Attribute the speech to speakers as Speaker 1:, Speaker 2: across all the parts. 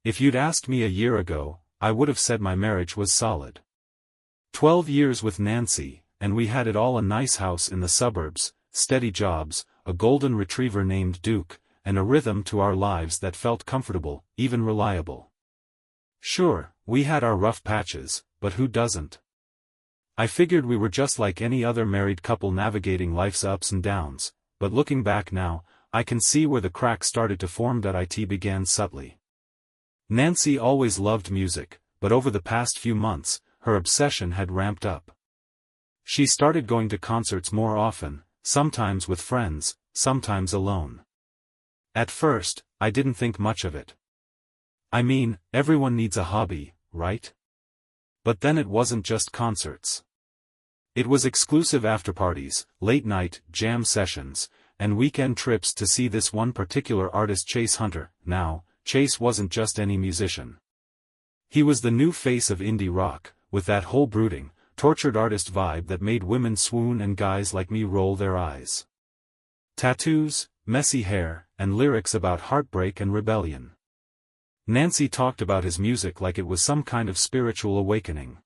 Speaker 1: If you'd asked me a year ago, I would have said my marriage was solid. 12 years with Nancy, and we had it all: a nice house in the suburbs, steady jobs, a golden retriever named Duke, and a rhythm to our lives that felt comfortable, even reliable. Sure, we had our rough patches, but who doesn't? I figured we were just like any other married couple navigating life's ups and downs, but looking back now, I can see where the cracks started to form. It began subtly. Nancy always loved music, but over the past few months, her obsession had ramped up. She started going to concerts more often, sometimes with friends, sometimes alone. At first, I didn't think much of it. I mean, everyone needs a hobby, right? But then it wasn't just concerts. It was exclusive afterparties, late-night jam sessions, and weekend trips to see this one particular artist, Chase Hunter. Now, Chase wasn't just any musician. He was the new face of indie rock, with that whole brooding, tortured artist vibe that made women swoon and guys like me roll their eyes. Tattoos, messy hair, and lyrics about heartbreak and rebellion. Nancy talked about his music like it was some kind of spiritual awakening.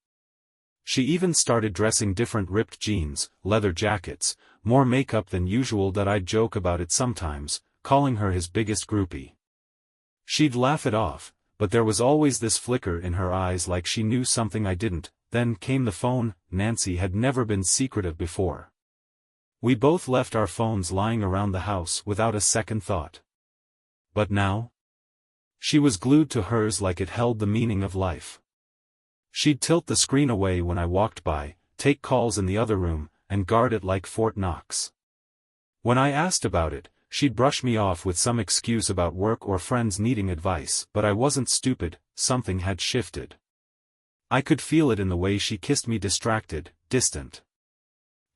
Speaker 1: She even started dressing different: ripped jeans, leather jackets, more makeup than usual. I'd joke about it sometimes, calling her his biggest groupie. She'd laugh it off, but there was always this flicker in her eyes like she knew something I didn't. Then came the phone. Nancy had never been secretive before. We both left our phones lying around the house without a second thought. But now? She was glued to hers like it held the meaning of life. She'd tilt the screen away when I walked by, take calls in the other room, and guard it like Fort Knox. When I asked about it, she'd brush me off with some excuse about work or friends needing advice. But I wasn't stupid, something had shifted. I could feel it in the way she kissed me, distracted, distant.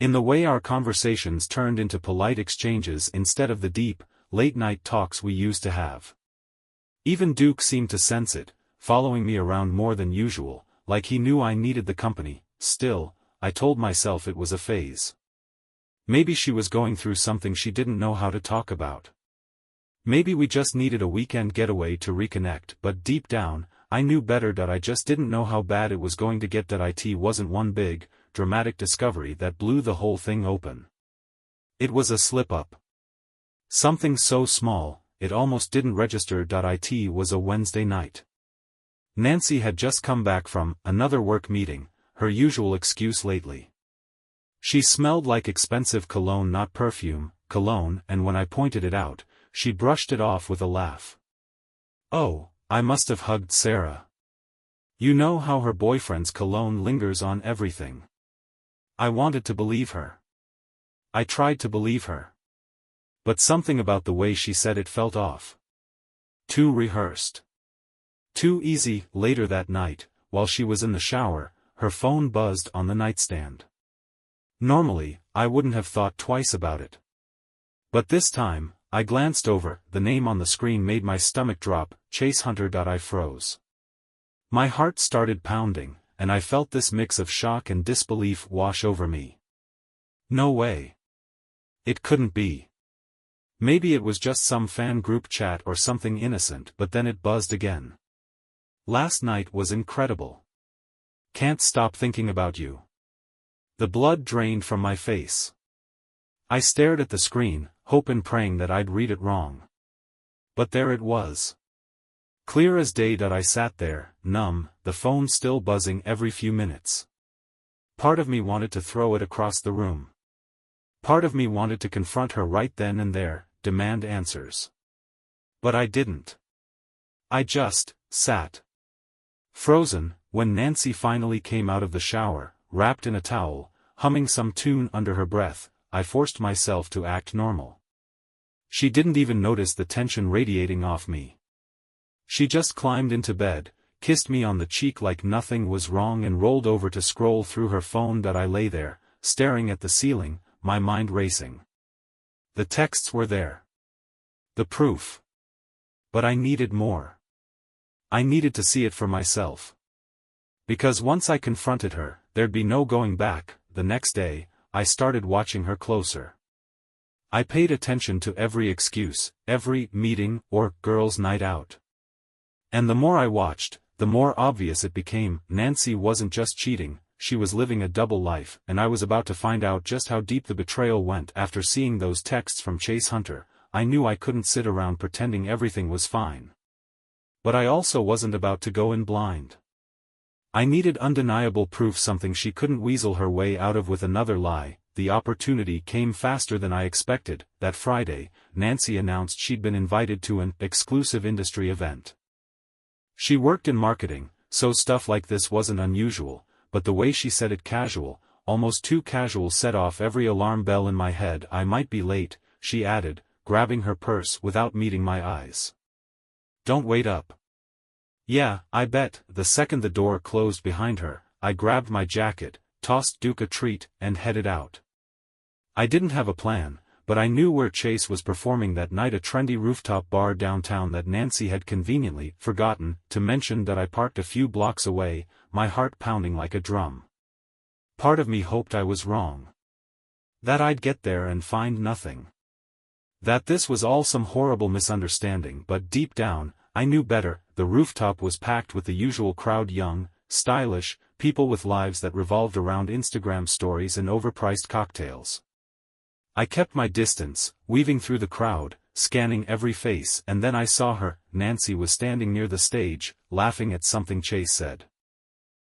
Speaker 1: In the way our conversations turned into polite exchanges instead of the deep, late-night talks we used to have. Even Duke seemed to sense it, following me around more than usual, like he knew I needed the company. Still, I told myself it was a phase. Maybe she was going through something she didn't know how to talk about. Maybe we just needed a weekend getaway to reconnect. But deep down, I knew better. I just didn't know how bad it was going to get. It wasn't one big, dramatic discovery that blew the whole thing open. It was a slip-up. Something so small, it almost didn't register. It was a Wednesday night. Nancy had just come back from another work meeting, her usual excuse lately. She smelled like expensive cologne, not perfume, cologne, and when I pointed it out, she brushed it off with a laugh. Oh, I must have hugged Sarah. You know how her boyfriend's cologne lingers on everything. I wanted to believe her. I tried to believe her. But something about the way she said it felt off. Too rehearsed. Too easy. Later that night, while she was in the shower, her phone buzzed on the nightstand. Normally, I wouldn't have thought twice about it. But this time, I glanced over. The name on the screen made my stomach drop. Chase Hunter. I froze. My heart started pounding, and I felt this mix of shock and disbelief wash over me. No way. It couldn't be. Maybe it was just some fan group chat or something innocent. But then it buzzed again. Last night was incredible. Can't stop thinking about you. The blood drained from my face. I stared at the screen, hoping, praying that I'd read it wrong. But there it was. Clear as day. I sat there, numb, the phone still buzzing every few minutes. Part of me wanted to throw it across the room. Part of me wanted to confront her right then and there, demand answers. But I didn't. I just sat. Frozen. When Nancy finally came out of the shower, wrapped in a towel, humming some tune under her breath, I forced myself to act normal. She didn't even notice the tension radiating off me. She just climbed into bed, kissed me on the cheek like nothing was wrong, and rolled over to scroll through her phone. I lay there, staring at the ceiling, my mind racing. The texts were there. The proof. But I needed more. I needed to see it for myself. Because once I confronted her, there'd be no going back. The next day, I started watching her closer. I paid attention to every excuse, every meeting or girls' night out. And the more I watched, the more obvious it became. Nancy wasn't just cheating, she was living a double life, and I was about to find out just how deep the betrayal went. After seeing those texts from Chase Hunter, I knew I couldn't sit around pretending everything was fine. But I also wasn't about to go in blind. I needed undeniable proof, something she couldn't weasel her way out of with another lie. The opportunity came faster than I expected. That Friday, Nancy announced she'd been invited to an exclusive industry event. She worked in marketing, so stuff like this wasn't unusual, but the way she said it, casual, almost too casual, set off every alarm bell in my head. I might be late, she added, grabbing her purse without meeting my eyes. Don't wait up. Yeah, I bet. The second the door closed behind her, I grabbed my jacket, tossed Duke a treat, and headed out. I didn't have a plan, but I knew where Chase was performing that night, a trendy rooftop bar downtown that Nancy had conveniently forgotten to mention that I parked a few blocks away, my heart pounding like a drum. Part of me hoped I was wrong. That I'd get there and find nothing. That this was all some horrible misunderstanding, but deep down, I knew better. The rooftop was packed with the usual crowd, young, stylish, people with lives that revolved around Instagram stories and overpriced cocktails. I kept my distance, weaving through the crowd, scanning every face, and then I saw her. Nancy was standing near the stage, laughing at something Chase said.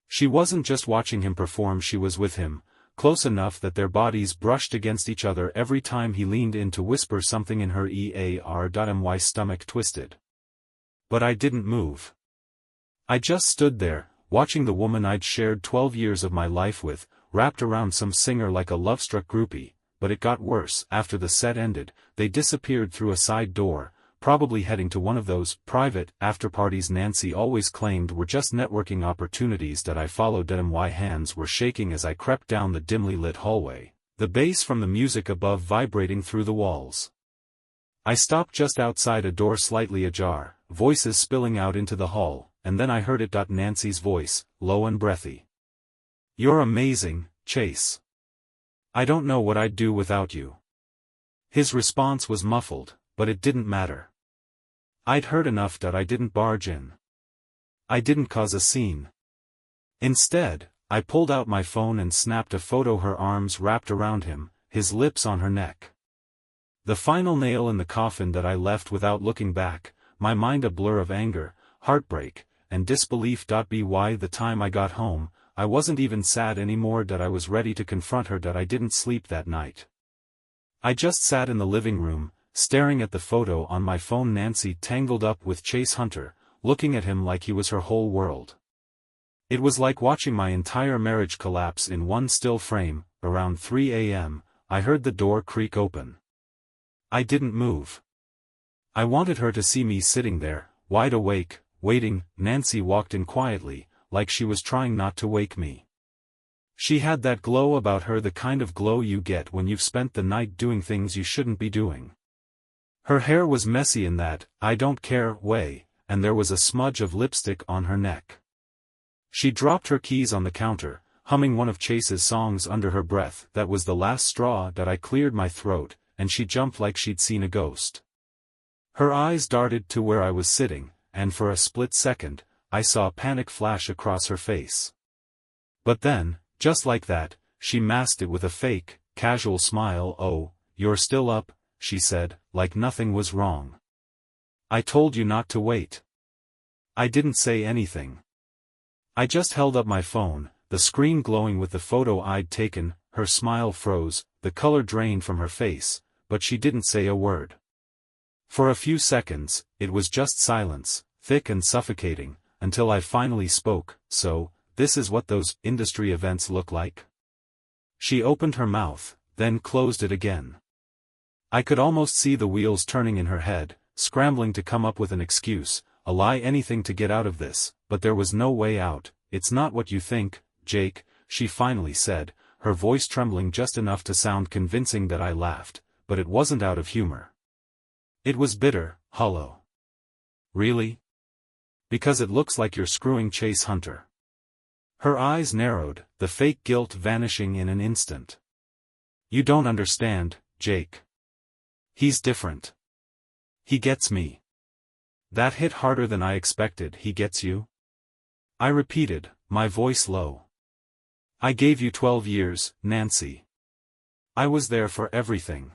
Speaker 1: She wasn't just watching him perform, she was with him, close enough that their bodies brushed against each other every time he leaned in to whisper something in her ear. My stomach twisted. But I didn't move. I just stood there, watching the woman I'd shared 12 years of my life with, wrapped around some singer like a love-struck groupie. But it got worse. After the set ended, they disappeared through a side door, probably heading to one of those private after-parties Nancy always claimed were just networking opportunities that I followed. My hands were shaking as I crept down the dimly lit hallway, the bass from the music above vibrating through the walls. I stopped just outside a door slightly ajar, voices spilling out into the hall, and then I heard it. Nancy's voice, low and breathy. "You're amazing, Chase. I don't know what I'd do without you." His response was muffled, but it didn't matter. I'd heard enough. I didn't barge in. I didn't cause a scene. Instead, I pulled out my phone and snapped a photo, her arms wrapped around him, his lips on her neck. The final nail in the coffin that I left without looking back, my mind a blur of anger, heartbreak, and disbelief. By the time I got home, I wasn't even sad anymore. I was ready to confront her. I didn't sleep that night. I just sat in the living room, staring at the photo on my phone. Nancy tangled up with Chase Hunter, looking at him like he was her whole world. It was like watching my entire marriage collapse in one still frame. Around 3 a.m., I heard the door creak open. I didn't move. I wanted her to see me sitting there, wide awake, waiting. Nancy walked in quietly, like she was trying not to wake me. She had that glow about her, the kind of glow you get when you've spent the night doing things you shouldn't be doing. Her hair was messy in that "I don't care" way, and there was a smudge of lipstick on her neck. She dropped her keys on the counter, humming one of Chase's songs under her breath. That was the last straw. I cleared my throat, and she jumped like she'd seen a ghost. Her eyes darted to where I was sitting, and for a split second, I saw panic flash across her face. But then, just like that, she masked it with a fake, casual smile. "Oh, you're still up," she said, like nothing was wrong. "I told you not to wait." I didn't say anything. I just held up my phone, the screen glowing with the photo I'd taken. Her smile froze, the color drained from her face, but she didn't say a word. For a few seconds, it was just silence, thick and suffocating, until I finally spoke. "So, this is what those industry events look like?" She opened her mouth, then closed it again. I could almost see the wheels turning in her head, scrambling to come up with an excuse, a lie, anything to get out of this, but there was no way out. "It's not what you think, Jake," she finally said, her voice trembling just enough to sound convincing. I laughed, but it wasn't out of humor. It was bitter, hollow. "Really? Because it looks like you're screwing Chase Hunter." Her eyes narrowed, the fake guilt vanishing in an instant. "You don't understand, Jake. He's different. He gets me. That hit harder than I expected. He gets you? I repeated, my voice low. I gave you 12 years, Nancy. I was there for everything.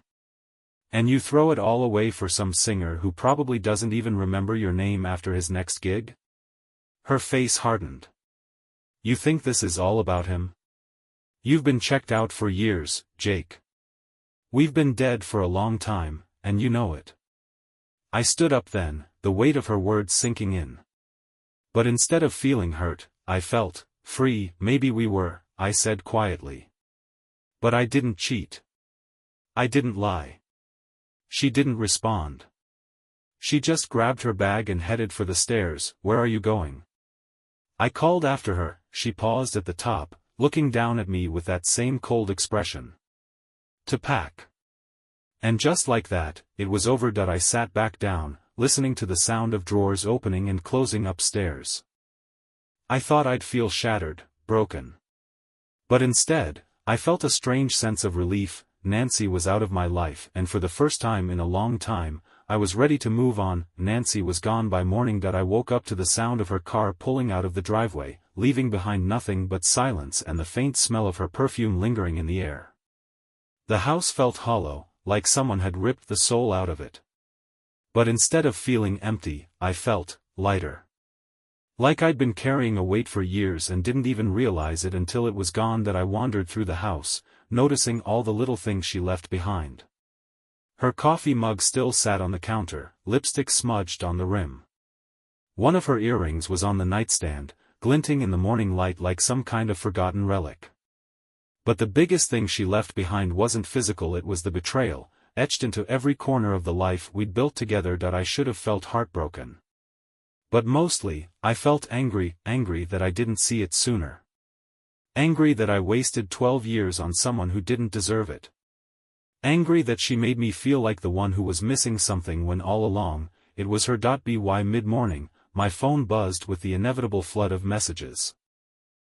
Speaker 1: And you throw it all away for some singer who probably doesn't even remember your name after his next gig? Her face hardened. You think this is all about him? You've been checked out for years, Jake. We've been dead for a long time, and you know it. I stood up then, the weight of her words sinking in. But instead of feeling hurt, I felt free. Maybe we were, I said quietly. But I didn't cheat. I didn't lie. She didn't respond. She just grabbed her bag and headed for the stairs. Where are you going? I called after her. She paused at the top, looking down at me with that same cold expression. To pack. And just like that, it was over. I sat back down, listening to the sound of drawers opening and closing upstairs. I thought I'd feel shattered, broken. But instead, I felt a strange sense of relief. Nancy was out of my life, and for the first time in a long time, I was ready to move on. Nancy was gone by morning. I woke up to the sound of her car pulling out of the driveway, leaving behind nothing but silence and the faint smell of her perfume lingering in the air. The house felt hollow, like someone had ripped the soul out of it. But instead of feeling empty, I felt lighter. Like I'd been carrying a weight for years and didn't even realize it until it was gone. I wandered through the house, noticing all the little things she left behind. Her coffee mug still sat on the counter, lipstick smudged on the rim. One of her earrings was on the nightstand, glinting in the morning light like some kind of forgotten relic. But the biggest thing she left behind wasn't physical. It was the betrayal, etched into every corner of the life we'd built together. I should have felt heartbroken. But mostly, I felt angry that I didn't see it sooner. Angry that I wasted 12 years on someone who didn't deserve it. Angry that she made me feel like the one who was missing something when all along, it was her. By mid-morning, my phone buzzed with the inevitable flood of messages.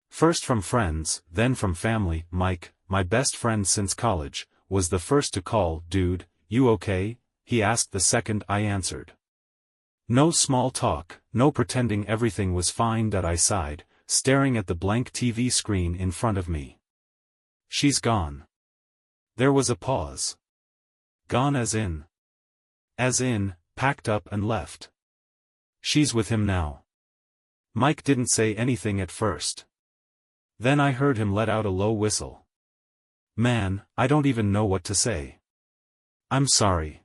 Speaker 1: First from friends, then from family. Mike, my best friend since college, was the first to call. Dude, you okay? He asked the second I answered. No small talk, no pretending everything was fine. I sighed, staring at the blank TV screen in front of me. She's gone. There was a pause. Gone as in? As in, packed up and left. She's with him now. Mike didn't say anything at first. Then I heard him let out a low whistle. Man, I don't even know what to say. I'm sorry.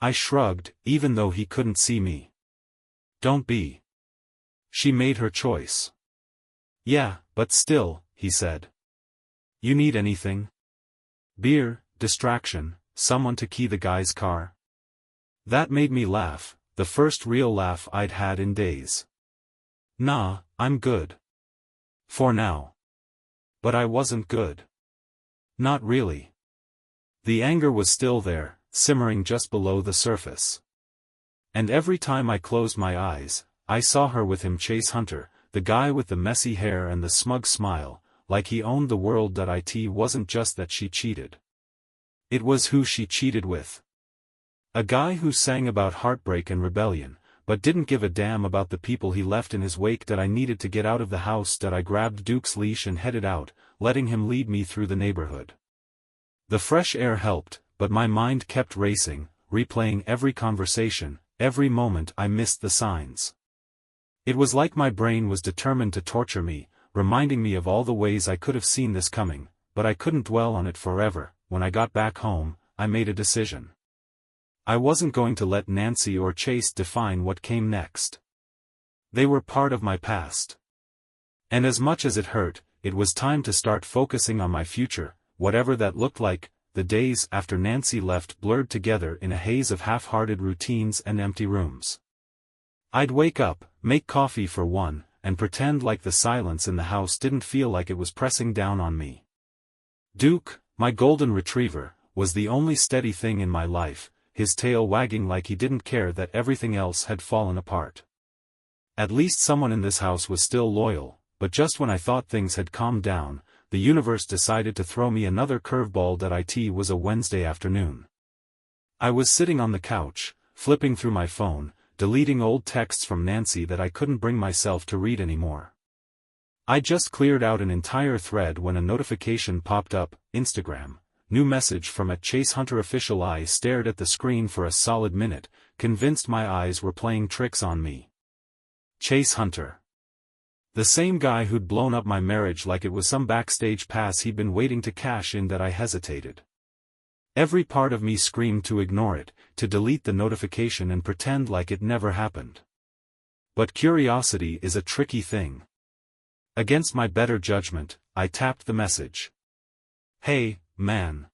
Speaker 1: I shrugged, even though he couldn't see me. Don't be. She made her choice. Yeah, but still, he said. You need anything? Beer, distraction, someone to key the guy's car? That made me laugh, the first real laugh I'd had in days. Nah, I'm good. For now. But I wasn't good. Not really. The anger was still there, simmering just below the surface. And every time I closed my eyes, I saw her with him. Chase Hunter, the guy with the messy hair and the smug smile, like he owned the world. It wasn't just that she cheated. It was who she cheated with. A guy who sang about heartbreak and rebellion, but didn't give a damn about the people he left in his wake. I needed to get out of the house. I grabbed Duke's leash and headed out, letting him lead me through the neighborhood. The fresh air helped, but my mind kept racing, replaying every conversation, every moment. I missed the signs. It was like my brain was determined to torture me, reminding me of all the ways I could have seen this coming, but I couldn't dwell on it forever. When I got back home, I made a decision. I wasn't going to let Nancy or Chase define what came next. They were part of my past. And as much as it hurt, it was time to start focusing on my future, whatever that looked like. The days after Nancy left blurred together in a haze of half-hearted routines and empty rooms. I'd wake up, make coffee for one, and pretend like the silence in the house didn't feel like it was pressing down on me. Duke, my golden retriever, was the only steady thing in my life, his tail wagging like he didn't care that everything else had fallen apart. At least someone in this house was still loyal, but just when I thought things had calmed down, the universe decided to throw me another curveball. It was a Wednesday afternoon. I was sitting on the couch, flipping through my phone, deleting old texts from Nancy that I couldn't bring myself to read anymore. I just cleared out an entire thread when a notification popped up. Instagram. New message from @ChaseHunterOfficial. I stared at the screen for a solid minute, convinced my eyes were playing tricks on me. Chase Hunter. The same guy who'd blown up my marriage like it was some backstage pass he'd been waiting to cash in that I hesitated. Every part of me screamed to ignore it, to delete the notification and pretend like it never happened. But curiosity is a tricky thing. Against my better judgment, I tapped the message. Hey, man.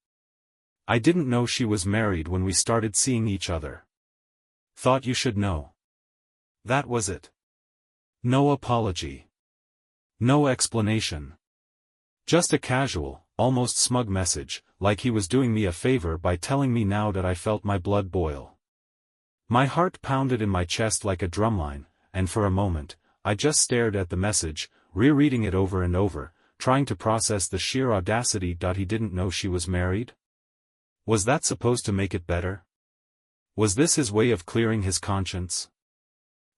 Speaker 1: I didn't know she was married when we started seeing each other. Thought you should know. That was it. No apology. No explanation. Just a casual, almost smug message, like he was doing me a favor by telling me now that I felt my blood boil. My heart pounded in my chest like a drumline, and for a moment, I just stared at the message, rereading it over and over, trying to process the sheer audacity. He didn't know she was married? Was that supposed to make it better? Was this his way of clearing his conscience?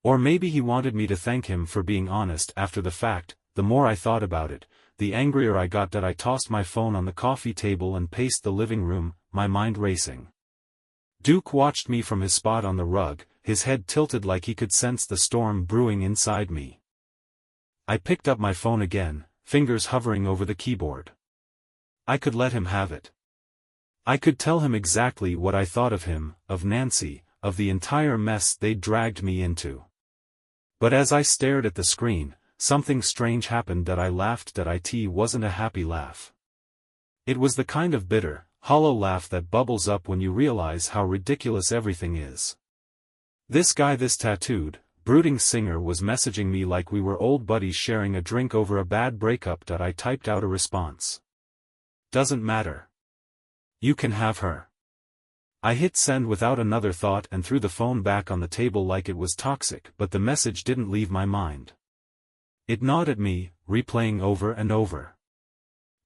Speaker 1: Or maybe he wanted me to thank him for being honest after the fact. The more I thought about it, the angrier I got. That I tossed my phone on the coffee table and paced the living room, my mind racing. Duke watched me from his spot on the rug, his head tilted like he could sense the storm brewing inside me. I picked up my phone again, fingers hovering over the keyboard. I could let him have it. I could tell him exactly what I thought of him, of Nancy, of the entire mess they'd dragged me into. But as I stared at the screen, something strange happened. That I laughed. That it wasn't a happy laugh. It was the kind of bitter, hollow laugh that bubbles up when you realize how ridiculous everything is. This guy, this tattooed, brooding singer, was messaging me like we were old buddies sharing a drink over a bad breakup. I typed out a response. Doesn't matter. You can have her. I hit send without another thought and threw the phone back on the table like it was toxic, but the message didn't leave my mind. It gnawed at me, replaying over and over.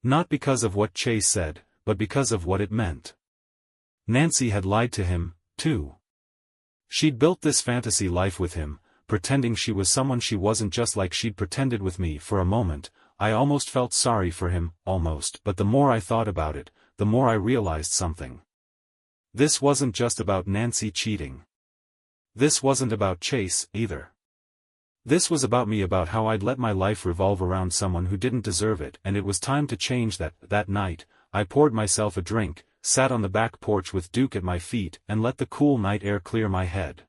Speaker 1: Not because of what Chase said, but because of what it meant. Nancy had lied to him, too. She'd built this fantasy life with him, pretending she was someone she wasn't, just like she'd pretended with me. For a moment, I almost felt sorry for him, almost, but the more I thought about it, the more I realized something. This wasn't just about Nancy cheating. This wasn't about Chase, either. This was about me, about how I'd let my life revolve around someone who didn't deserve it, and it was time to change that. That night, I poured myself a drink, sat on the back porch with Duke at my feet, and let the cool night air clear my head.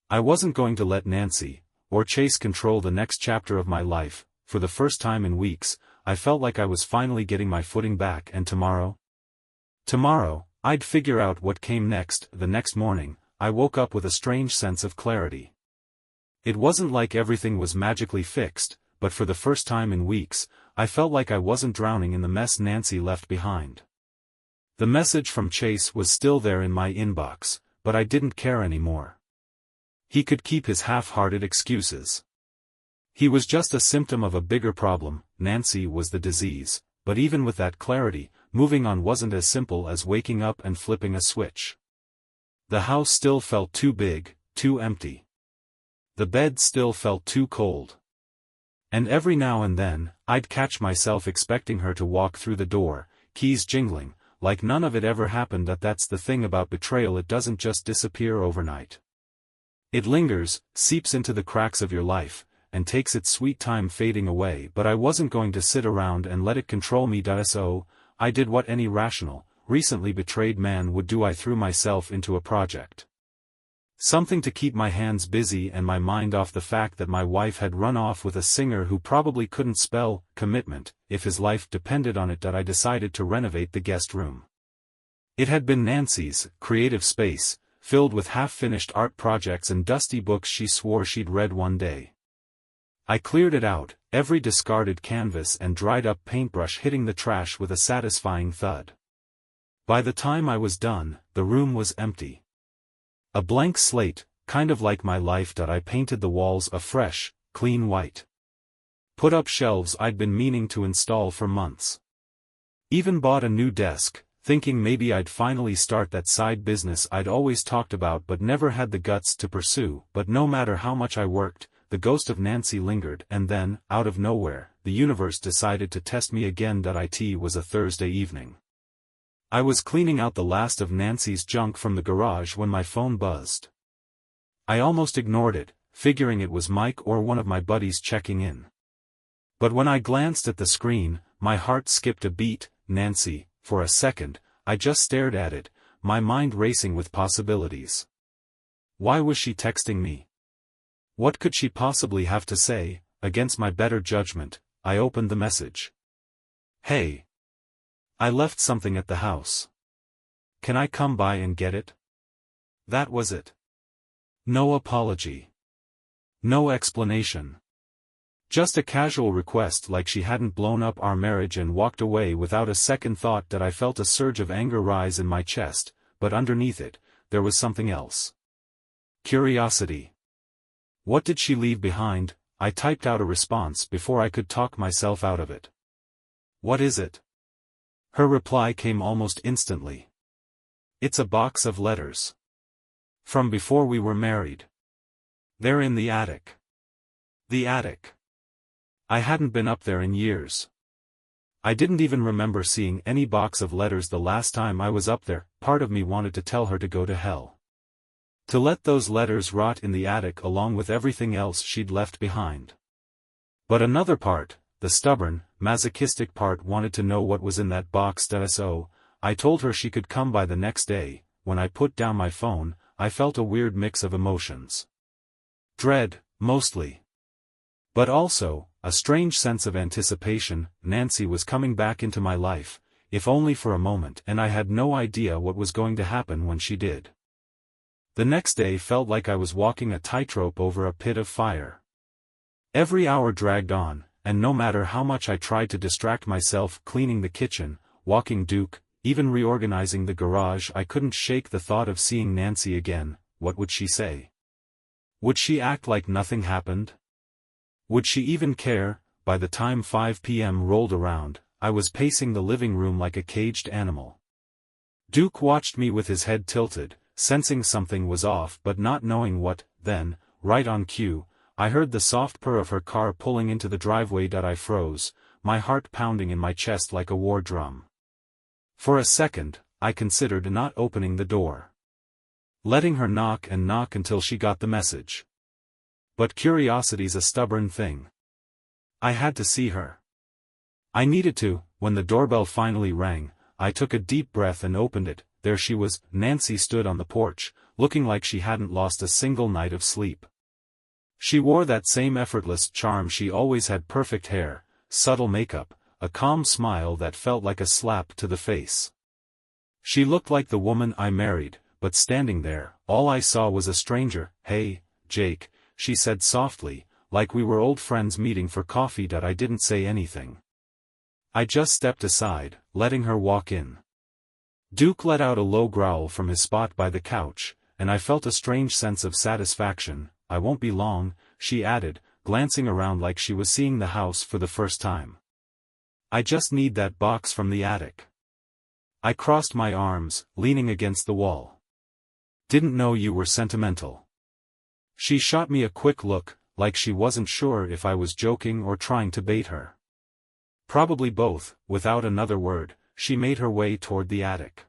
Speaker 1: I wasn't going to let Nancy, or Chase, control the next chapter of my life. For the first time in weeks, I felt like I was finally getting my footing back, and tomorrow, I'd figure out what came next. The next morning, I woke up with a strange sense of clarity. It wasn't like everything was magically fixed, but for the first time in weeks, I felt like I wasn't drowning in the mess Nancy left behind. The message from Chase was still there in my inbox, but I didn't care anymore. He could keep his half-hearted excuses. He was just a symptom of a bigger problem. Nancy was the disease, but even with that clarity, moving on wasn't as simple as waking up and flipping a switch. The house still felt too big, too empty. The bed still felt too cold. And every now and then, I'd catch myself expecting her to walk through the door, keys jingling, like none of it ever happened. That's the thing about betrayal, it doesn't just disappear overnight. It lingers, seeps into the cracks of your life, and takes its sweet time fading away. But I wasn't going to sit around and let it control me. So, I did what any rational, recently betrayed man would do. I threw myself into a project. Something to keep my hands busy and my mind off the fact that my wife had run off with a singer who probably couldn't spell commitment if his life depended on it. I decided to renovate the guest room. It had been Nancy's creative space, filled with half-finished art projects and dusty books she swore she'd read one day. I cleared it out, every discarded canvas and dried-up paintbrush hitting the trash with a satisfying thud. By the time I was done, the room was empty. A blank slate, kind of like my life. I painted the walls a fresh, clean white. Put up shelves I'd been meaning to install for months. Even bought a new desk, thinking maybe I'd finally start that side business I'd always talked about but never had the guts to pursue. But no matter how much I worked, the ghost of Nancy lingered, and then, out of nowhere, the universe decided to test me again. It was a Thursday evening. I was cleaning out the last of Nancy's junk from the garage when my phone buzzed. I almost ignored it, figuring it was Mike or one of my buddies checking in. But when I glanced at the screen, my heart skipped a beat. Nancy. For a second, I just stared at it, my mind racing with possibilities. Why was she texting me? What could she possibly have to say? Against my better judgment, I opened the message. Hey. I left something at the house. Can I come by and get it? That was it. No apology. No explanation. Just a casual request, like she hadn't blown up our marriage and walked away without a second thought. I felt a surge of anger rise in my chest, but underneath it, there was something else. Curiosity. What did she leave behind? I typed out a response before I could talk myself out of it. What is it? Her reply came almost instantly. It's a box of letters. From before we were married. They're in the attic. The attic. I hadn't been up there in years. I didn't even remember seeing any box of letters the last time I was up there. Part of me wanted to tell her to go to hell. To let those letters rot in the attic along with everything else she'd left behind. But another part, the stubborn, masochistic part, wanted to know what was in that box. So, I told her she could come by the next day. When I put down my phone, I felt a weird mix of emotions. Dread, mostly. But also, a strange sense of anticipation. Nancy was coming back into my life, if only for a moment, and I had no idea what was going to happen when she did. The next day felt like I was walking a tightrope over a pit of fire. Every hour dragged on, and no matter how much I tried to distract myself cleaning the kitchen, walking Duke, even reorganizing the garage, I couldn't shake the thought of seeing Nancy again. What would she say? Would she act like nothing happened? Would she even care? By the time 5 p.m. rolled around, I was pacing the living room like a caged animal. Duke watched me with his head tilted, sensing something was off but not knowing what. Then, right on cue, I heard the soft purr of her car pulling into the driveway. I froze, my heart pounding in my chest like a war drum. For a second, I considered not opening the door. Letting her knock and knock until she got the message. But curiosity's a stubborn thing. I had to see her. I needed to. When the doorbell finally rang, I took a deep breath and opened it. There she was. Nancy stood on the porch, looking like she hadn't lost a single night of sleep. She wore that same effortless charm she always had: perfect hair, subtle makeup, a calm smile that felt like a slap to the face. She looked like the woman I married, but standing there, all I saw was a stranger. Hey, Jake, she said softly, like we were old friends meeting for coffee. I didn't say anything. I just stepped aside, letting her walk in. Duke let out a low growl from his spot by the couch, and I felt a strange sense of satisfaction. I won't be long, she added, glancing around like she was seeing the house for the first time. I just need that box from the attic. I crossed my arms, leaning against the wall. Didn't know you were sentimental. She shot me a quick look, like she wasn't sure if I was joking or trying to bait her. Probably both. Without another word, she made her way toward the attic.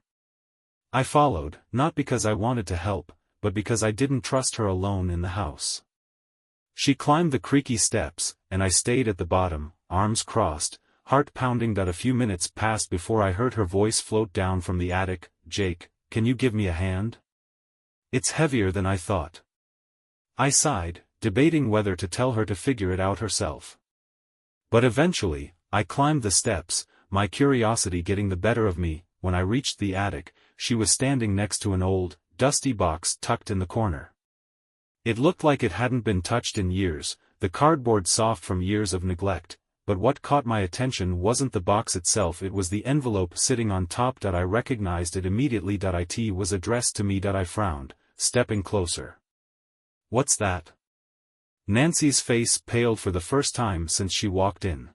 Speaker 1: I followed, not because I wanted to help, but because I didn't trust her alone in the house. She climbed the creaky steps, and I stayed at the bottom, arms crossed, heart pounding. A few minutes passed before I heard her voice float down from the attic. Jake, can you give me a hand? It's heavier than I thought. I sighed, debating whether to tell her to figure it out herself. But eventually, I climbed the steps, my curiosity getting the better of me. When I reached the attic, she was standing next to an old, dusty box tucked in the corner. It looked like it hadn't been touched in years, the cardboard soft from years of neglect, but what caught my attention wasn't the box itself, it was the envelope sitting on top. I recognized it immediately. It was addressed to me. I frowned, stepping closer. What's that? Nancy's face paled for the first time since she walked in.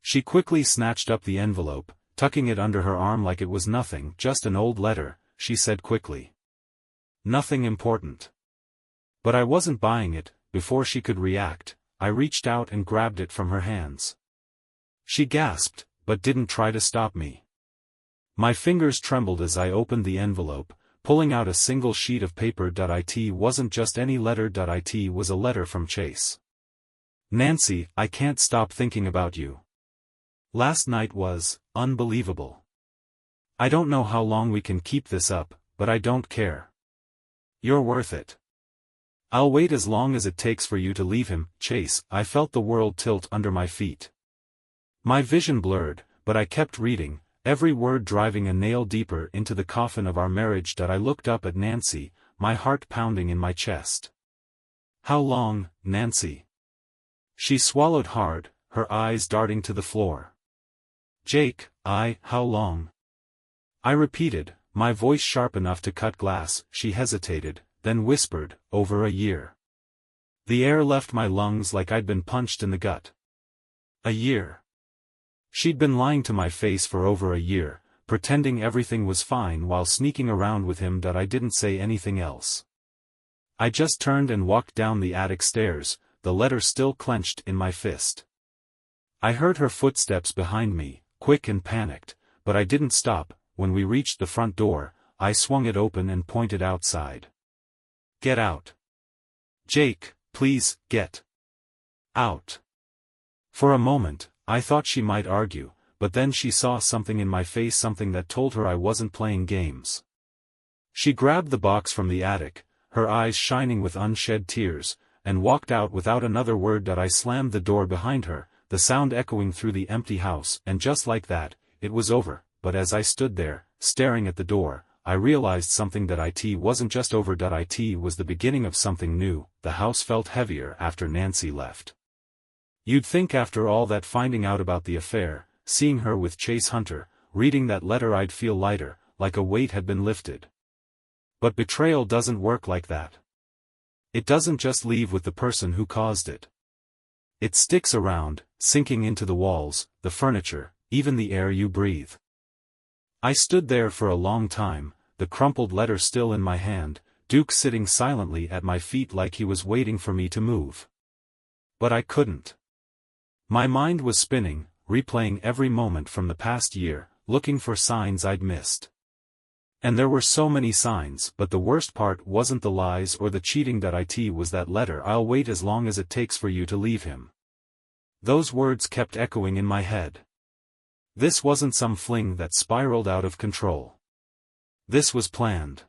Speaker 1: She quickly snatched up the envelope, tucking it under her arm like it was nothing, just an old letter, she said quickly. Nothing important. But I wasn't buying it. Before she could react, I reached out and grabbed it from her hands. She gasped, but didn't try to stop me. My fingers trembled as I opened the envelope, pulling out a single sheet of paper. It wasn't just any letter. It was a letter from Chase. Nancy, I can't stop thinking about you. Last night was unbelievable. I don't know how long we can keep this up, but I don't care. You're worth it. I'll wait as long as it takes for you to leave him, Chase. I felt the world tilt under my feet. My vision blurred, but I kept reading, every word driving a nail deeper into the coffin of our marriage. I looked up at Nancy, my heart pounding in my chest. How long, Nancy? She swallowed hard, her eyes darting to the floor. Jake, how long? I repeated, my voice sharp enough to cut glass. She hesitated, then whispered, over a year. The air left my lungs like I'd been punched in the gut. A year. She'd been lying to my face for over a year, pretending everything was fine while sneaking around with him. I didn't say anything else. I just turned and walked down the attic stairs, the letter still clenched in my fist. I heard her footsteps behind me, quick and panicked, but I didn't stop. When we reached the front door, I swung it open and pointed outside. Get out. Jake, please, get out. For a moment, I thought she might argue, but then she saw something in my face, something that told her I wasn't playing games. She grabbed the box from the attic, her eyes shining with unshed tears, and walked out without another word. I slammed the door behind her, the sound echoing through the empty house, and just like that, it was over. But as I stood there, staring at the door, I realized something. It wasn't just over. It was the beginning of something new. The house felt heavier after Nancy left. You'd think after all that finding out about the affair, seeing her with Chase Hunter, reading that letter, I'd feel lighter, like a weight had been lifted. But betrayal doesn't work like that. It doesn't just leave with the person who caused it. It sticks around, sinking into the walls, the furniture, even the air you breathe. I stood there for a long time, the crumpled letter still in my hand, Duke sitting silently at my feet like he was waiting for me to move. But I couldn't. My mind was spinning, replaying every moment from the past year, looking for signs I'd missed. And there were so many signs, but the worst part wasn't the lies or the cheating. It was that letter. I'll wait as long as it takes for you to leave him. Those words kept echoing in my head. This wasn't some fling that spiraled out of control. This was planned.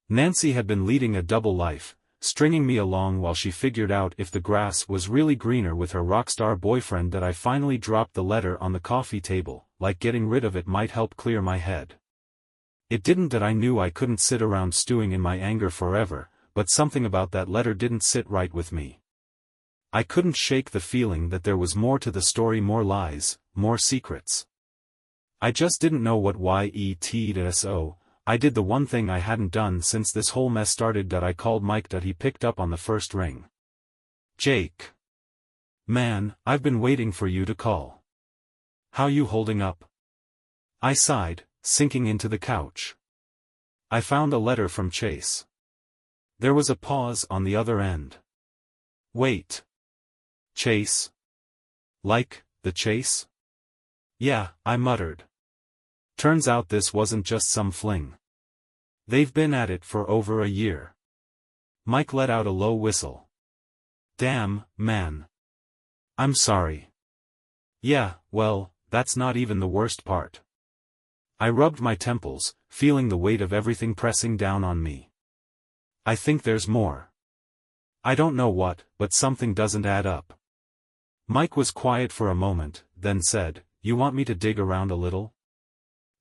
Speaker 1: Nancy had been leading a double life, stringing me along while she figured out if the grass was really greener with her rockstar boyfriend. I finally dropped the letter on the coffee table, like getting rid of it might help clear my head. It didn't. I knew I couldn't sit around stewing in my anger forever, but something about that letter didn't sit right with me. I couldn't shake the feeling that there was more to the story, more lies, more secrets. I just didn't know what. So, I did the one thing I hadn't done since this whole mess started. I called Mike. He picked up on the first ring. Jake. Man, I've been waiting for you to call. How you holding up? I sighed, sinking into the couch. I found a letter from Chase. There was a pause on the other end. Wait. Chase? Like, the Chase? Yeah, I muttered. Turns out this wasn't just some fling. They've been at it for over a year. Mike let out a low whistle. Damn, man. I'm sorry. Yeah, well, that's not even the worst part. I rubbed my temples, feeling the weight of everything pressing down on me. I think there's more. I don't know what, but something doesn't add up. Mike was quiet for a moment, then said, You want me to dig around a little?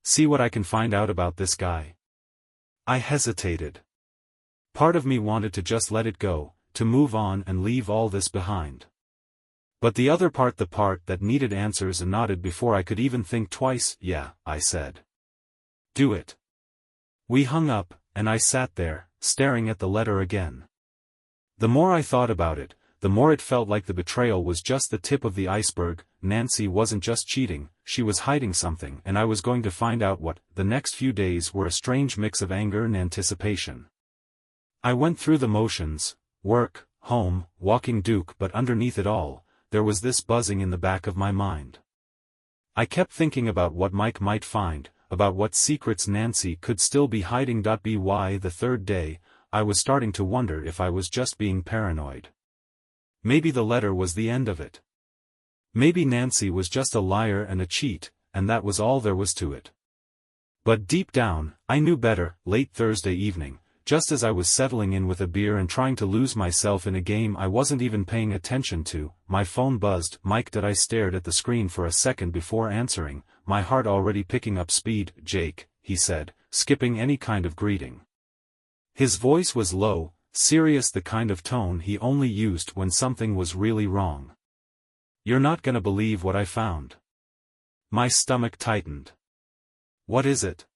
Speaker 1: See what I can find out about this guy? I hesitated. Part of me wanted to just let it go, to move on and leave all this behind. But the other part, the part that needed answers, nodded before I could even think twice. Yeah, I said. Do it. We hung up, and I sat there, staring at the letter again. The more I thought about it, the more it felt like the betrayal was just the tip of the iceberg. Nancy wasn't just cheating, she was hiding something, and I was going to find out what. The next few days were a strange mix of anger and anticipation. I went through the motions, work, home, walking Duke, but underneath it all, there was this buzzing in the back of my mind. I kept thinking about what Mike might find, about what secrets Nancy could still be hiding. By the third day, I was starting to wonder if I was just being paranoid. Maybe the letter was the end of it. Maybe Nancy was just a liar and a cheat, and that was all there was to it. But deep down, I knew better. Late Thursday evening, just as I was settling in with a beer and trying to lose myself in a game I wasn't even paying attention to, my phone buzzed. Mike. I stared at the screen for a second before answering, my heart already picking up speed. "Jake," he said, skipping any kind of greeting. His voice was low, serious, the kind of tone he only used when something was really wrong. "You're not gonna believe what I found." My stomach tightened. "What is it?"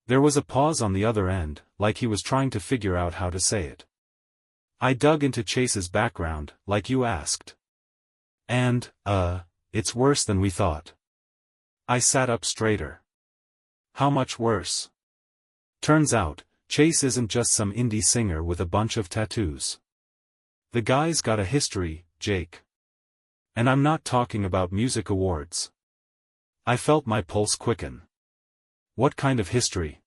Speaker 1: There was a pause on the other end, like he was trying to figure out how to say it. I dug into Chase's background, like you asked. And, it's worse than we thought. I sat up straighter. "How much worse?" Turns out, Chase isn't just some indie singer with a bunch of tattoos. The guy's got a history, Jake. And I'm not talking about music awards. I felt my pulse quicken. "What kind of history?"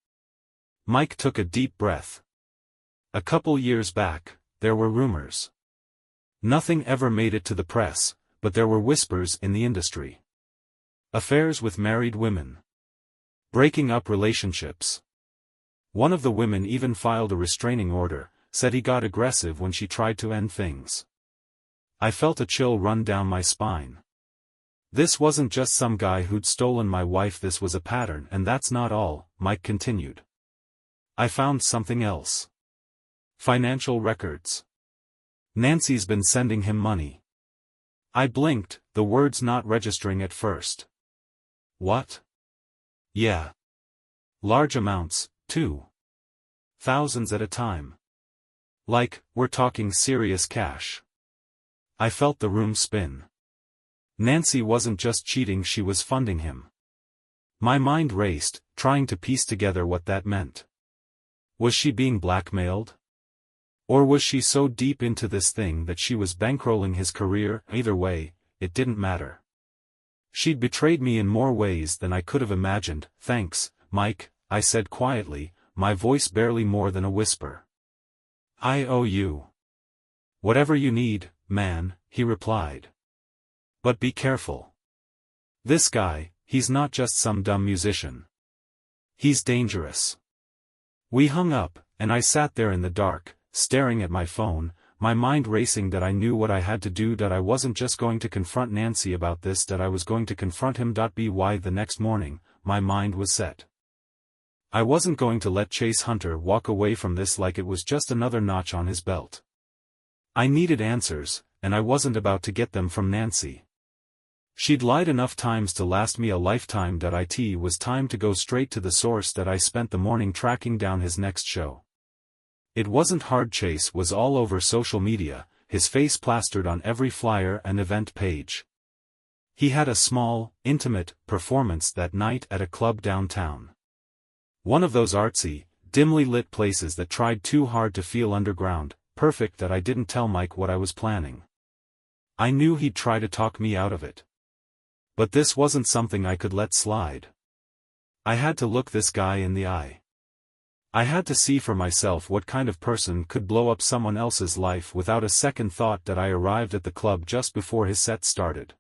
Speaker 1: Mike took a deep breath. "A couple years back, there were rumors. Nothing ever made it to the press, but there were whispers in the industry. Affairs with married women. Breaking up relationships. One of the women even filed a restraining order, said he got aggressive when she tried to end things." I felt a chill run down my spine. This wasn't just some guy who'd stolen my wife, this was a pattern. "And that's not all," Mike continued. "I found something else. Financial records. Nancy's been sending him money." I blinked, the words not registering at first. "What?" "Yeah. Large amounts, too. Thousands at a time. Like, we're talking serious cash." I felt the room spin. Nancy wasn't just cheating, she was funding him. My mind raced, trying to piece together what that meant. Was she being blackmailed? Or was she so deep into this thing that she was bankrolling his career? Either way, it didn't matter. She'd betrayed me in more ways than I could have imagined. "Thanks, Mike," I said quietly, my voice barely more than a whisper. "I owe you." "Whatever you need, man," he replied. "But be careful. This guy, he's not just some dumb musician. He's dangerous." We hung up, and I sat there in the dark, staring at my phone, my mind racing. That I knew what I had to do. That I wasn't just going to confront Nancy about this. That I was going to confront him. By the next morning, my mind was set. I wasn't going to let Chase Hunter walk away from this like it was just another notch on his belt. I needed answers, and I wasn't about to get them from Nancy. She'd lied enough times to last me a lifetime. It was time to go straight to the source. That I spent the morning tracking down his next show. It wasn't hard. Chase was all over social media, his face plastered on every flyer and event page. He had a small, intimate performance that night at a club downtown. One of those artsy, dimly lit places that tried too hard to feel underground. Perfect that I didn't tell Mike what I was planning. I knew he'd try to talk me out of it. But this wasn't something I could let slide. I had to look this guy in the eye. I had to see for myself what kind of person could blow up someone else's life without a second thought. That I arrived at the club just before his set started.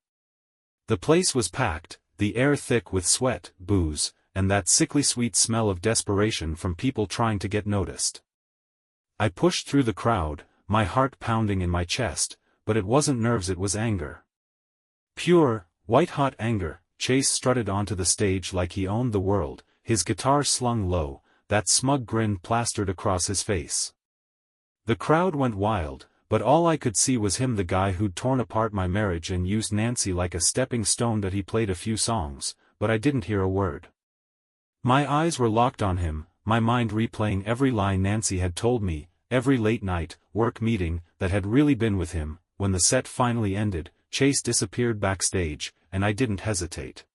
Speaker 1: The place was packed, the air thick with sweat, booze, and that sickly sweet smell of desperation from people trying to get noticed. I pushed through the crowd, my heart pounding in my chest, but it wasn't nerves, it was anger. Pure, white-hot anger. Chase strutted onto the stage like he owned the world, his guitar slung low, that smug grin plastered across his face. The crowd went wild, but all I could see was him, the guy who'd torn apart my marriage and used Nancy like a stepping stone. That he played a few songs, but I didn't hear a word. My eyes were locked on him, my mind replaying every lie Nancy had told me, every late-night, work meeting, that had really been with him, when the set finally ended, Chase disappeared backstage, and I didn't hesitate.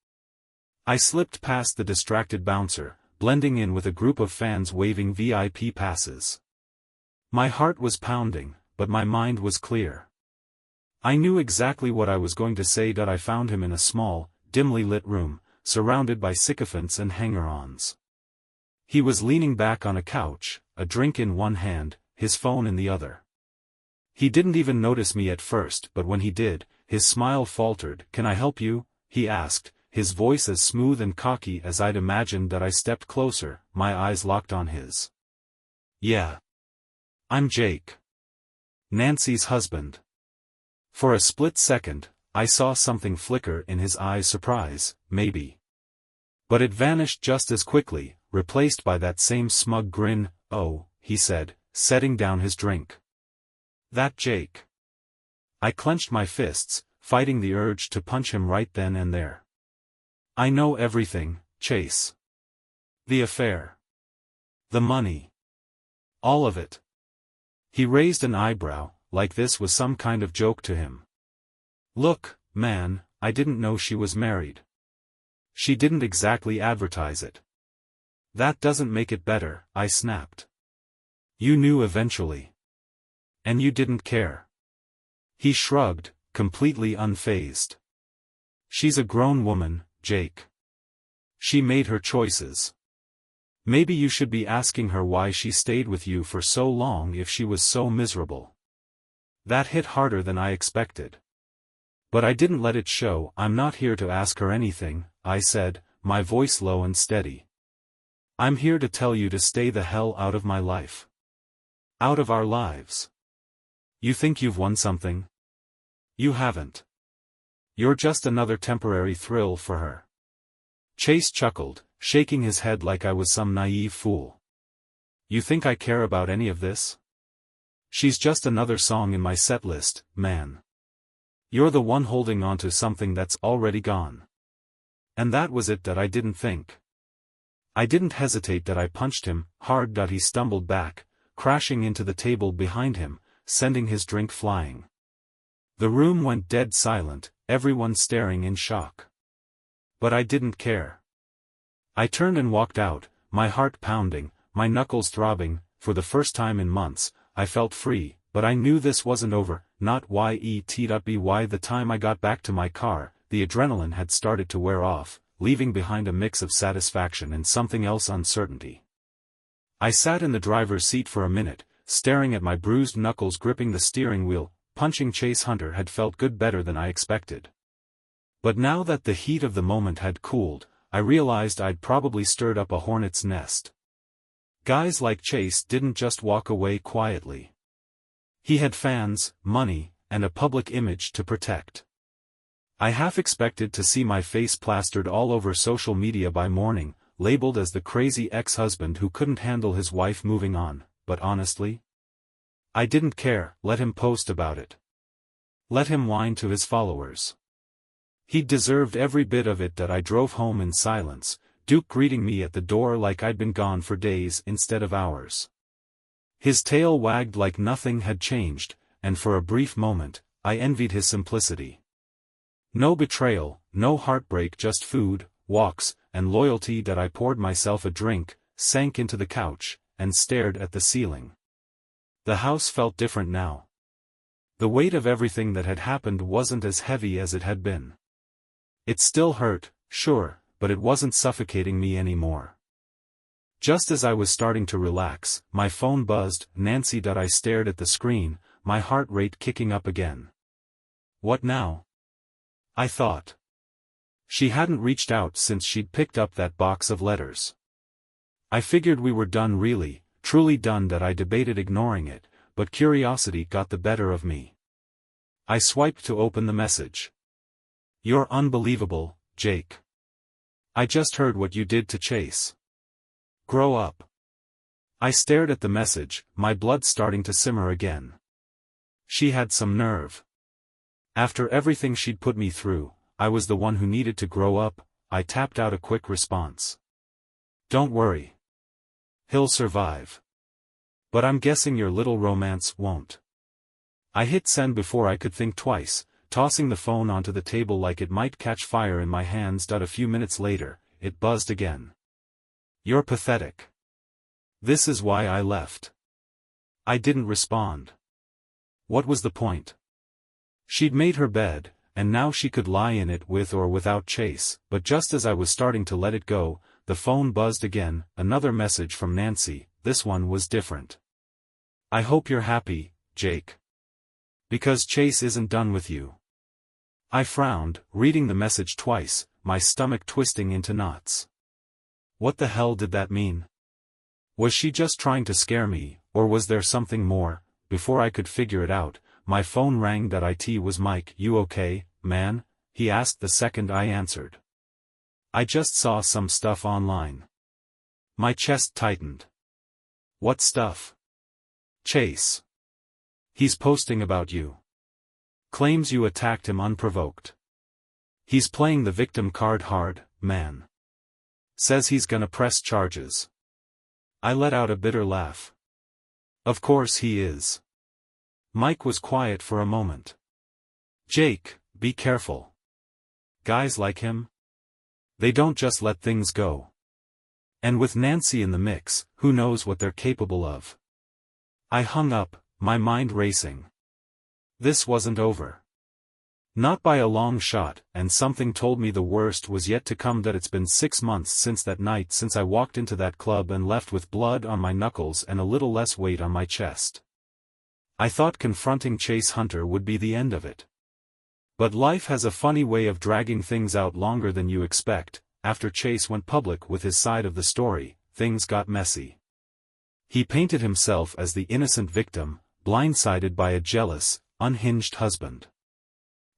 Speaker 1: I slipped past the distracted bouncer, blending in with a group of fans waving VIP passes. My heart was pounding, but my mind was clear. I knew exactly what I was going to say. I found him in a small, dimly lit room, surrounded by sycophants and hanger-ons. He was leaning back on a couch, a drink in one hand, his phone in the other. He didn't even notice me at first, but when he did, his smile faltered. "Can I help you?" he asked, his voice as smooth and cocky as I'd imagined. I stepped closer, my eyes locked on his. "Yeah. I'm Jake. Nancy's husband." For a split second, I saw something flicker in his eyes. Surprise, maybe. But it vanished just as quickly, replaced by that same smug grin. "Oh," he said, setting down his drink. "That Jake." I clenched my fists, fighting the urge to punch him right then and there. "I know everything, Chase. The affair. The money. All of it." He raised an eyebrow, like this was some kind of joke to him. "Look, man, I didn't know she was married. She didn't exactly advertise it." "That doesn't make it better," I snapped. "You knew eventually. And you didn't care." He shrugged, completely unfazed. "She's a grown woman, Jake. She made her choices. Maybe you should be asking her why she stayed with you for so long if she was so miserable." That hit harder than I expected. But I didn't let it show. "I'm not here to ask her anything," I said, my voice low and steady. "I'm here to tell you to stay the hell out of my life. Out of our lives. You think you've won something? You haven't. You're just another temporary thrill for her." Chase chuckled, shaking his head like I was some naive fool. "You think I care about any of this? She's just another song in my set list, man. You're the one holding on to something that's already gone." And that was it. That I didn't think. I didn't hesitate. That I punched him, hard. That he stumbled back, crashing into the table behind him, sending his drink flying. The room went dead silent, everyone staring in shock. But I didn't care. I turned and walked out, my heart pounding, my knuckles throbbing. For the first time in months, I felt free, but I knew this wasn't over, not yet. By the time I got back to my car, the adrenaline had started to wear off, leaving behind a mix of satisfaction and something else, uncertainty. I sat in the driver's seat for a minute, staring at my bruised knuckles gripping the steering wheel. Punching Chase Hunter had felt good, better than I expected. But now that the heat of the moment had cooled, I realized I'd probably stirred up a hornet's nest. Guys like Chase didn't just walk away quietly. He had fans, money, and a public image to protect. I half expected to see my face plastered all over social media by morning, labeled as the crazy ex-husband who couldn't handle his wife moving on, but honestly, I didn't care. Let him post about it. Let him whine to his followers. He deserved every bit of it. That I drove home in silence, Duke greeting me at the door like I'd been gone for days instead of hours. His tail wagged like nothing had changed, and for a brief moment, I envied his simplicity. No betrayal, no heartbreak, just food, walks, and loyalty. That I poured myself a drink, sank into the couch, and stared at the ceiling. The house felt different now. The weight of everything that had happened wasn't as heavy as it had been. It still hurt, sure, but it wasn't suffocating me anymore. Just as I was starting to relax, my phone buzzed. Nancy. I stared at the screen, my heart rate kicking up again. What now? I thought. She hadn't reached out since she'd picked up that box of letters. I figured we were done, really, truly done. That I debated ignoring it, but curiosity got the better of me. I swiped to open the message. "You're unbelievable, Jake. I just heard what you did to Chase. Grow up." I stared at the message, my blood starting to simmer again. She had some nerve. After everything she'd put me through, I was the one who needed to grow up. I tapped out a quick response. "Don't worry. He'll survive. But I'm guessing your little romance won't." I hit send before I could think twice, tossing the phone onto the table like it might catch fire in my hands. A few minutes later, it buzzed again. "You're pathetic. This is why I left." I didn't respond. What was the point? She'd made her bed, and now she could lie in it with or without Chase, but just as I was starting to let it go, the phone buzzed again, another message from Nancy. This one was different. "I hope you're happy, Jake. Because Chase isn't done with you." I frowned, reading the message twice, my stomach twisting into knots. What the hell did that mean? Was she just trying to scare me, or was there something more? Before I could figure it out, my phone rang. It was Mike. "You okay, man?" he asked the second I answered. "I just saw some stuff online." My chest tightened. "What stuff?" "Chase. He's posting about you. Claims you attacked him unprovoked. He's playing the victim card hard, man. Says he's gonna press charges." I let out a bitter laugh. "Of course he is." Mike was quiet for a moment. "Jake, be careful. Guys like him? They don't just let things go. And with Nancy in the mix, who knows what they're capable of." I hung up, my mind racing. This wasn't over. Not by a long shot, and something told me the worst was yet to come. It's been 6 months since that night, since I walked into that club and left with blood on my knuckles and a little less weight on my chest. I thought confronting Chase Hunter would be the end of it. But life has a funny way of dragging things out longer than you expect. After Chase went public with his side of the story, things got messy. He painted himself as the innocent victim, blindsided by a jealous, unhinged husband.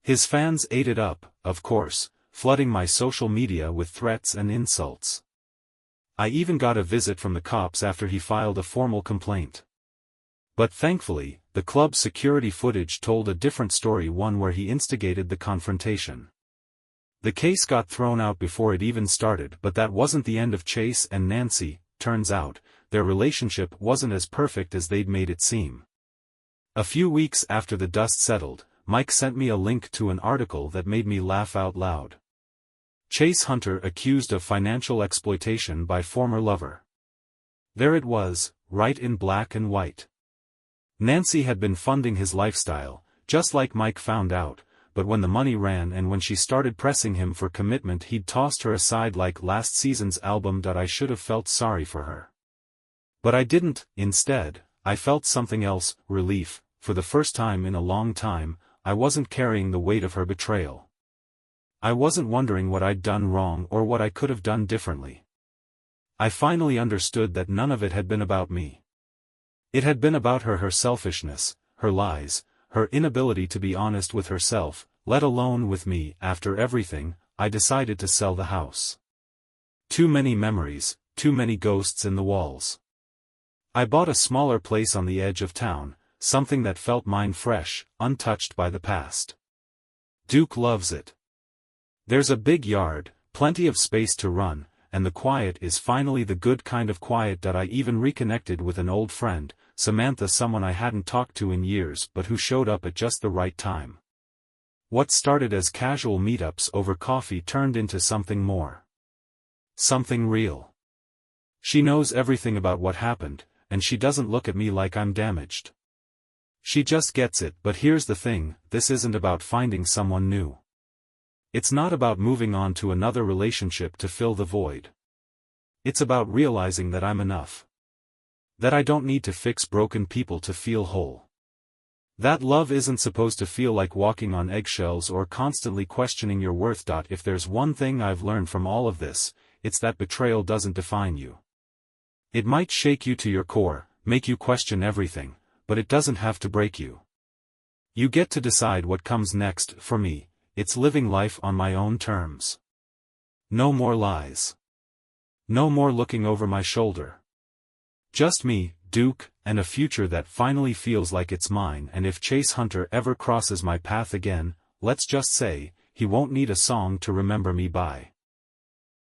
Speaker 1: His fans ate it up, of course, flooding my social media with threats and insults. I even got a visit from the cops after he filed a formal complaint. But thankfully, the club's security footage told a different story, one where he instigated the confrontation. The case got thrown out before it even started, but that wasn't the end of Chase and Nancy. Turns out, their relationship wasn't as perfect as they'd made it seem. A few weeks after the dust settled, Mike sent me a link to an article that made me laugh out loud. Chase Hunter accused of financial exploitation by former lover. There it was, right in black and white. Nancy had been funding his lifestyle, just like Mike found out, but when the money ran and when she started pressing him for commitment, he'd tossed her aside like last season's album. I should have felt sorry for her. But I didn't. Instead, I felt something else, relief. For the first time in a long time, I wasn't carrying the weight of her betrayal. I wasn't wondering what I'd done wrong or what I could have done differently. I finally understood that none of it had been about me. It had been about her selfishness, her lies, her inability to be honest with herself, let alone with me. After everything, I decided to sell the house. Too many memories, too many ghosts in the walls. I bought a smaller place on the edge of town, something that felt mine, fresh, untouched by the past. Duke loves it. There's a big yard, plenty of space to run, and the quiet is finally the good kind of quiet. I even reconnected with an old friend, Samantha, someone I hadn't talked to in years but who showed up at just the right time. What started as casual meetups over coffee turned into something more. Something real. She knows everything about what happened, and she doesn't look at me like I'm damaged. She just gets it. But here's the thing, this isn't about finding someone new. It's not about moving on to another relationship to fill the void. It's about realizing that I'm enough. That I don't need to fix broken people to feel whole. That love isn't supposed to feel like walking on eggshells or constantly questioning your worth. If there's one thing I've learned from all of this, it's that betrayal doesn't define you. It might shake you to your core, make you question everything, but it doesn't have to break you. You get to decide what comes next. For me, it's living life on my own terms. No more lies. No more looking over my shoulder. Just me, Duke, and a future that finally feels like it's mine. And if Chase Hunter ever crosses my path again, let's just say, he won't need a song to remember me by.